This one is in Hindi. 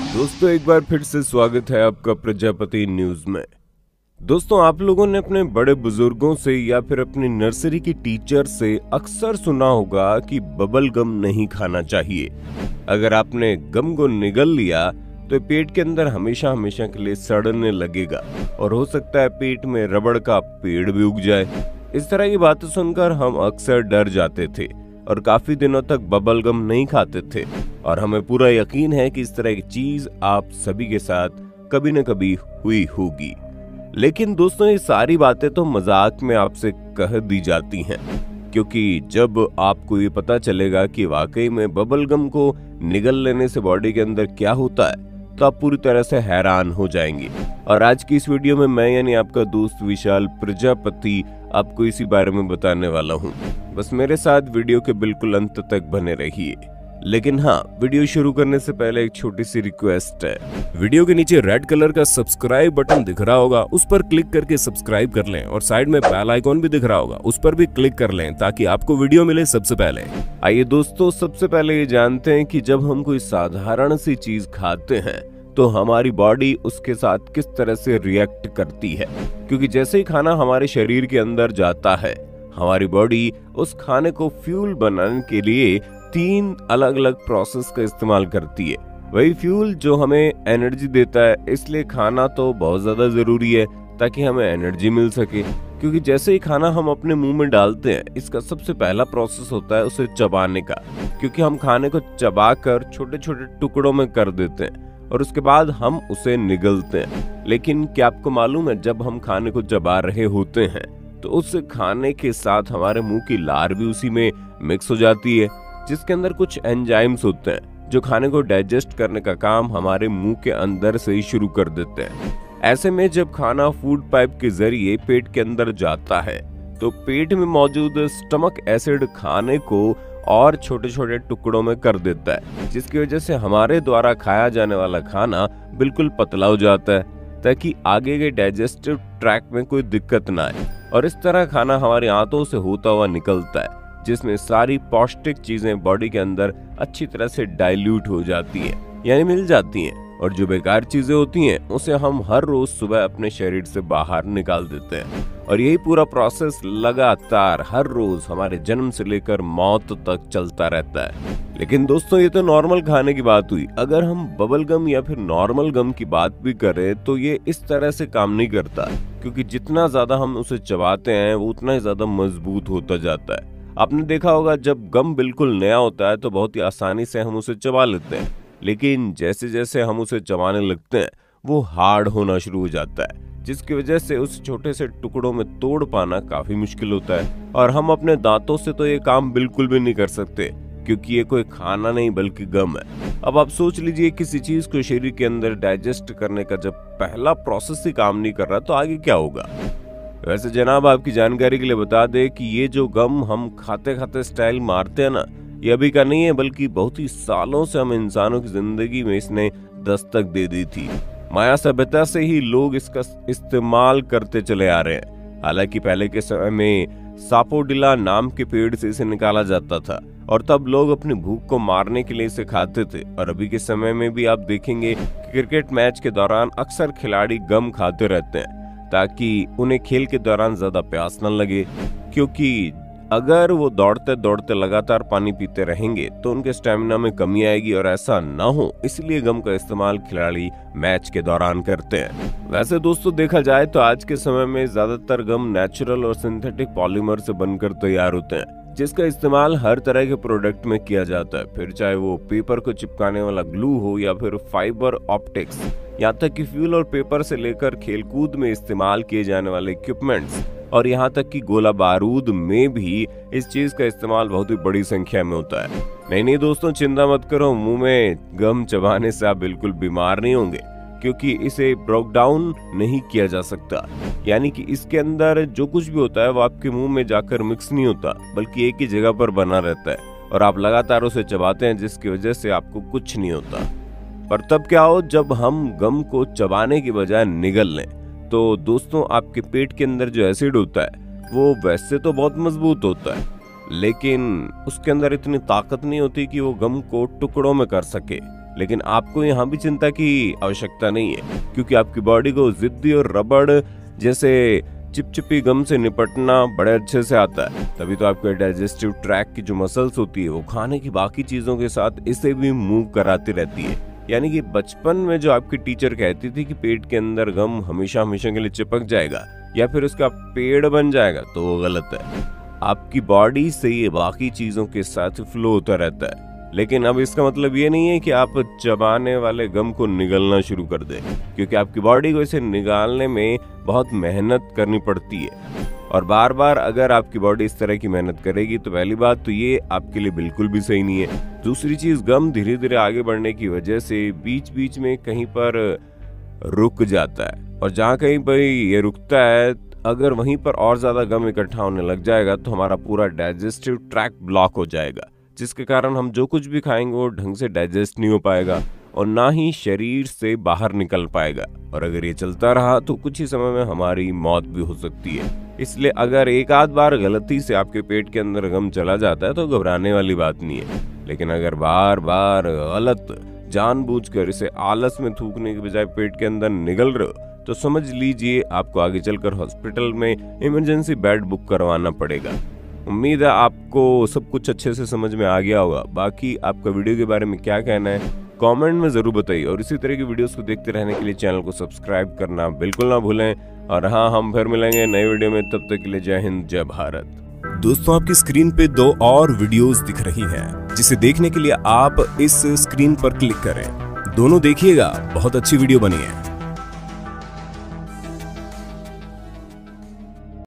दोस्तों एक बार फिर से स्वागत है आपका प्रजापति न्यूज में। दोस्तों आप लोगों ने अपने बड़े बुजुर्गों से या फिर अपनी नर्सरी की टीचर से अक्सर सुना होगा कि बबल गम नहीं खाना चाहिए। अगर आपने गम को निगल लिया तो पेट के अंदर हमेशा हमेशा के लिए सड़ने लगेगा और हो सकता है पेट में रबड़ का पेड़ भी उग जाए। इस तरह की बातें सुनकर हम अक्सर डर जाते थे और काफी दिनों तक बबल गम नहीं खाते थे और हमें पूरा यकीन है कि इस तरह की चीज आप सभी के साथ कभी न कभी हुई होगी। लेकिन दोस्तों ये सारी बातें तो मजाक में आपसे कह दी जाती हैं, क्योंकि जब आपको ये पता चलेगा कि वाकई में बबल गम को निगल लेने से बॉडी के अंदर क्या होता है तो आप पूरी तरह से हैरान हो जाएंगे। और आज की इस वीडियो में मैं यानी आपका दोस्त विशाल प्रजापति आपको इसी बारे में बताने वाला हूँ। बस मेरे साथ वीडियो के बिल्कुल अंत तक बने रहिए। लेकिन हाँ, वीडियो शुरू करने से पहले एक छोटी सी रिक्वेस्ट है। वीडियो के नीचे रेड कलर का सब्सक्राइब बटन दिख रहा होगा, उस पर क्लिक करके सब्सक्राइब कर लें और साइड में बेल आइकॉन भी दिख रहा होगा, उस पर भी क्लिक कर लें ताकि आपको वीडियो मिले सबसे पहले। आइए दोस्तों, सबसे पहले ये जानते हैं कि जब हम कोई साधारण सी चीज खाते हैं तो हमारी बॉडी उसके साथ किस तरह से रिएक्ट करती है। क्योंकि जैसे ही खाना हमारे शरीर के अंदर जाता है, हमारी बॉडी उस खाने को फ्यूल बनाने के लिए 3 अलग अलग प्रोसेस का इस्तेमाल करती है। वही फ्यूल जो हमें एनर्जी देता है, इसलिए खाना तो बहुत ज्यादा जरूरी है ताकि हमें एनर्जी मिल सके। क्योंकि जैसे ही खाना हम अपने मुंह में डालते हैं, इसका सबसे पहला प्रोसेस होता है उसे चबाने का। क्योंकि हम खाने को चबाकर छोटे छोटे टुकड़ों में कर देते हैं और उसके बाद हम उसे निगलते हैं। लेकिन क्या आपको मालूम है, जब हम खाने को चबा रहे होते हैं तो उस खाने के साथ हमारे मुंह की लार भी उसी में मिक्स हो जाती है, जिसके अंदर कुछ एंजाइम्स होते हैं जो खाने को डाइजेस्ट करने का काम हमारे मुंह के अंदर से ही शुरू कर देते हैं। ऐसे में जब खाना फूड पाइप के जरिए पेट के अंदर जाता है तो पेट में मौजूद स्टमक एसिड खाने को और छोटे छोटे टुकड़ों में कर देता है, जिसकी वजह से हमारे द्वारा खाया जाने वाला खाना बिल्कुल पतला हो जाता है ताकि आगे के डाइजेस्टिव ट्रैक में कोई दिक्कत ना आए। और इस तरह खाना हमारे आंतों से होता हुआ निकलता है, जिसमें सारी पौष्टिक चीजें बॉडी के अंदर अच्छी तरह से डाइल्यूट हो जाती हैं, यानी मिल जाती हैं। और जो बेकार चीजें होती हैं उसे हम हर रोज सुबह अपने शरीर से बाहर निकाल देते हैं। और यही पूरा प्रोसेस लगातार हर रोज हमारे जन्म से लेकर मौत तक चलता रहता है। लेकिन दोस्तों ये तो नॉर्मल खाने की बात हुई। अगर हम बबल गम या फिर नॉर्मल गम की बात भी करें तो ये इस तरह से काम नहीं करता, क्योंकि जितना ज्यादा हम उसे चबाते हैं वो उतना ही ज्यादा मजबूत होता जाता है। आपने देखा होगा, जब गम बिल्कुल नया होता है तो बहुत ही आसानी से हम उसे चबा लेते हैं, लेकिन जैसे जैसे हम उसे चबाने लगते हैं वो हार्ड होना शुरू हो जाता है, जिसकी वजह से उस छोटे से टुकड़ों में तोड़ पाना काफी मुश्किल होता है। और हम अपने दांतों से तो ये काम बिल्कुल भी नहीं कर सकते, क्योंकि ये कोई खाना नहीं बल्कि गम है। अब आप सोच लीजिए, किसी चीज को शरीर के अंदर डाइजेस्ट करने का जब पहला प्रोसेस ही काम नहीं कर रहा तो आगे क्या होगा। वैसे जनाब, आपकी जानकारी के लिए बता दे कि ये जो गम हम खाते खाते स्टाइल मारते हैं ना, ये अभी का नहीं है, बल्कि बहुत ही सालों से हम इंसानों की जिंदगी में इसने दस्तक दे दी थी। माया सभ्यता से ही लोग इसका इस्तेमाल करते चले आ रहे हैं। हालांकि पहले के समय में सापोडिला नाम के पेड़ से इसे निकाला जाता था और तब लोग अपनी भूख को मारने के लिए इसे खाते थे। और अभी के समय में भी आप देखेंगे कि क्रिकेट मैच के दौरान अक्सर खिलाड़ी गम खाते रहते हैं ताकि उन्हें खेल के दौरान ज्यादा प्यास न लगे। क्योंकि अगर वो दौड़ते दौड़ते लगातार पानी पीते रहेंगे तो उनके स्टेमिना में कमी आएगी और ऐसा ना हो, इसलिए गम का इस्तेमाल खिलाड़ी मैच के दौरान करते हैं। वैसे दोस्तों देखा जाए तो आज के समय में ज्यादातर गम नेचुरल और सिंथेटिक पॉलीमर से बनकर तैयार होते हैं, जिसका इस्तेमाल हर तरह के प्रोडक्ट में किया जाता है। फिर चाहे वो पेपर को चिपकाने वाला ग्लू हो या फिर फाइबर ऑप्टिक्स, यहाँ तक कि फ्यूल और पेपर से लेकर खेलकूद में इस्तेमाल किए जाने वाले इक्विपमेंट्स और यहाँ तक कि गोला बारूद में भी इस चीज का इस्तेमाल बहुत ही बड़ी संख्या में होता है। नहीं दोस्तों, चिंता मत करो, मुंह में गम चबाने से आप बिल्कुल बीमार नहीं होंगे, क्योंकि इसे ब्रोक डाउन नहीं किया जा सकता। यानी कि इसके अंदर जो कुछ भी होता है वो आपके मुंह में जाकर मिक्स नहीं होता, बल्कि एक ही जगह पर बना रहता है और आप लगातार उसे चबाते हैं, जिसकी वजह से आपको कुछ नहीं होता। पर तब क्या हो, जब हम गम को चबाने की बजाय निगल लें तो दोस्तों आपके पेट के अंदर जो एसिड होता है वो वैसे तो बहुत मजबूत होता है, लेकिन उसके अंदर इतनी ताकत नहीं होती कि वो गम को टुकड़ों में कर सके। लेकिन आपको यहाँ भी चिंता की आवश्यकता नहीं है, क्योंकि आपकी बॉडी को जिद्दी और रबड़ जैसे चिपचिपी गम से निपटना बड़े अच्छे से आता है। तभी तो आपके डाइजेस्टिव ट्रैक की जो मसल्स होती है वो खाने की बाकी चीजों के साथ इसे भी मूव कराती रहती है। यानी कि बचपन में जो आपकी टीचर कहती थी कि पेट के अंदर गम हमेशा हमेशा के लिए चिपक जाएगा या फिर उसका पेड़ बन जाएगा, तो वो गलत है। आपकी बॉडी से ये बाकी चीजों के साथ फ्लो होता रहता है। लेकिन अब इसका मतलब ये नहीं है कि आप चबाने वाले गम को निगलना शुरू कर दें, क्योंकि आपकी बॉडी को इसे निकालने में बहुत मेहनत करनी पड़ती है। और बार बार अगर आपकी बॉडी इस तरह की मेहनत करेगी तो पहली बात तो ये आपके लिए बिल्कुल भी सही नहीं है। दूसरी चीज, गम धीरे धीरे आगे बढ़ने की वजह से बीच बीच में कहीं पर रुक जाता है, और जहाँ कहीं पर ये रुकता है अगर वहीं पर और ज्यादा गम इकट्ठा होने लग जाएगा तो हमारा पूरा डाइजेस्टिव ट्रैक ब्लॉक हो जाएगा, जिसके कारण हम जो कुछ भी खाएंगे वो ढंग से डाइजेस्ट नहीं हो पाएगा और ना ही शरीर से बाहर निकल पाएगा। और अगर ये चलता रहा तो कुछ ही समय में हमारी मौत भी हो सकती है। इसलिए अगर एक आध बार गलती से आपके पेट के अंदर गम चला जाता है तो घबराने वाली बात नहीं है, लेकिन अगर बार बार गलत जानबूझकर इसे आलस में थूकने के बजाय पेट के अंदर निगल रहे हो तो समझ लीजिए आपको आगे चलकर हॉस्पिटल में इमरजेंसी बेड बुक करवाना पड़ेगा। उम्मीद है आपको सब कुछ अच्छे से समझ में आ गया होगा। बाकी आपका वीडियो के बारे में क्या कहना है कमेंट में जरूर बताइए, और इसी तरह की वीडियोस को देखते रहने के लिए चैनल को सब्सक्राइब करना बिल्कुल ना भूलें। और हाँ, हम फिर मिलेंगे नए वीडियो में, तब तक के लिए जय हिंद जय भारत। दोस्तों, आपकी स्क्रीन पे 2 और वीडियोस दिख रही हैं, जिसे देखने के लिए आप इस स्क्रीन पर क्लिक करें। दोनों देखिएगा, बहुत अच्छी वीडियो बनी है।